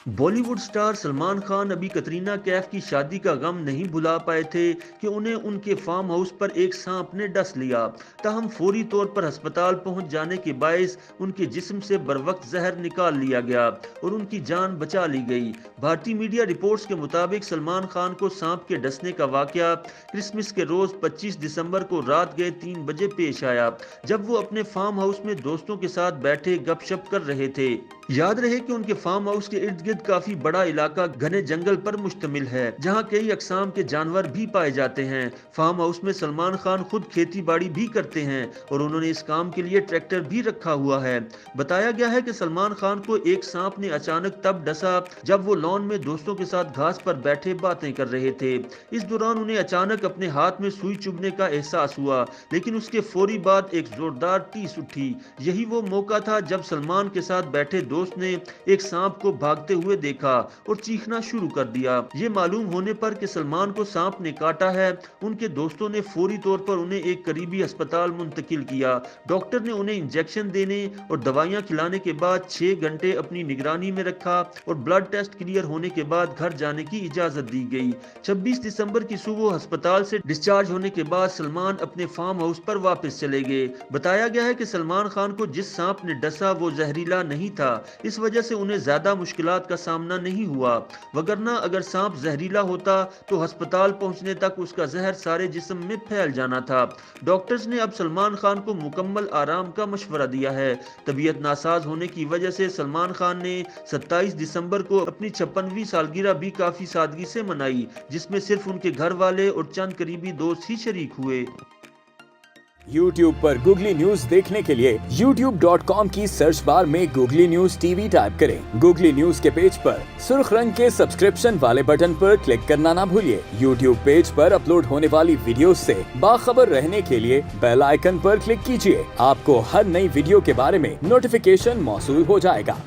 Bollywood star Salman Khan अभी कतरीना कैफ की शादी का गम नहीं भुला पाए थे कि उन्हें उनके फार्म हाउस पर एक सांप ने डस लिया। ताहम फौरी तौर पर अस्पताल पहुंच जाने के बायस उनके जिस्म से बरवक्त जहर निकाल लिया गया और उनकी जान बचा ली गई। भारतीय मीडिया रिपोर्ट्स के मुताबिक सलमान खान को सांप के डसने का वाकया क्रिसमस के रोज 25 दिसंबर को रात गए 3 बजे पेश आया, जब वो अपने फार्म हाउस में दोस्तों के साथ बैठे गपशप कर रहे थे। याद रहे कि उनके फार्म हाउस के इर्द गिर्द काफी बड़ा इलाका घने जंगल पर मुश्तमिल है, जहां कई अकसाम के जानवर भी पाए जाते हैं। फार्म हाउस में सलमान खान खुद खेती बाड़ी भी करते हैं और उन्होंने इस काम के लिए ट्रैक्टर भी रखा हुआ है। बताया गया है कि सलमान खान को एक सांप ने अचानक तब डसा जब वो लॉन में दोस्तों के साथ घास पर बैठे बातें कर रहे थे। इस दौरान उन्हें अचानक अपने हाथ में सुई चुभने का एहसास हुआ, लेकिन उसके फौरी बाद एक जोरदार टीस उठी। यही वो मौका था जब सलमान के साथ बैठे दोस्त ने एक सांप को भागते हुए देखा और चीखना शुरू कर दिया। ये मालूम होने पर कि सलमान को सांप ने काटा है, उनके दोस्तों ने फौरी तौर पर उन्हें एक करीबी अस्पताल मुंतकिल किया। डॉक्टर ने उन्हें इंजेक्शन देने और दवाइयां खिलाने के बाद 6 घंटे अपनी निगरानी में रखा और ब्लड टेस्ट क्लियर होने के बाद घर जाने की इजाजत दी गई। 26 दिसंबर की सुबह अस्पताल से डिस्चार्ज होने के बाद सलमान अपने फार्म हाउस पर वापस चले गए। बताया गया है कि सलमान खान को जिस सांप ने डसा वो जहरीला नहीं था, इस वजह से उन्हें ज्यादा मुश्किलात का सामना नहीं हुआ, वगरना अगर सांप जहरीला होता तो अस्पताल पहुंचने तक उसका जहर सारे जिस्म में फैल जाना था। डॉक्टर्स ने अब सलमान खान को मुकम्मल आराम का मशवरा दिया है। तबीयत नासाज होने की वजह से सलमान खान ने 27 दिसंबर को अपनी 56वीं सालगिरह भी काफी सादगी से मनाई, जिसमें सिर्फ उनके घर वाले और चंद करीबी दोस्त ही शरीक हुए। YouTube पर गूगली न्यूज देखने के लिए youtube.com की सर्च बार में गूगली न्यूज टीवी टाइप करें। गूगली न्यूज के पेज पर सुर्ख रंग के सब्सक्रिप्शन वाले बटन पर क्लिक करना ना भूलिए। YouTube पेज पर अपलोड होने वाली वीडियोस से बाखबर रहने के लिए बेल आइकन पर क्लिक कीजिए। आपको हर नई वीडियो के बारे में नोटिफिकेशन मौसूल हो जाएगा।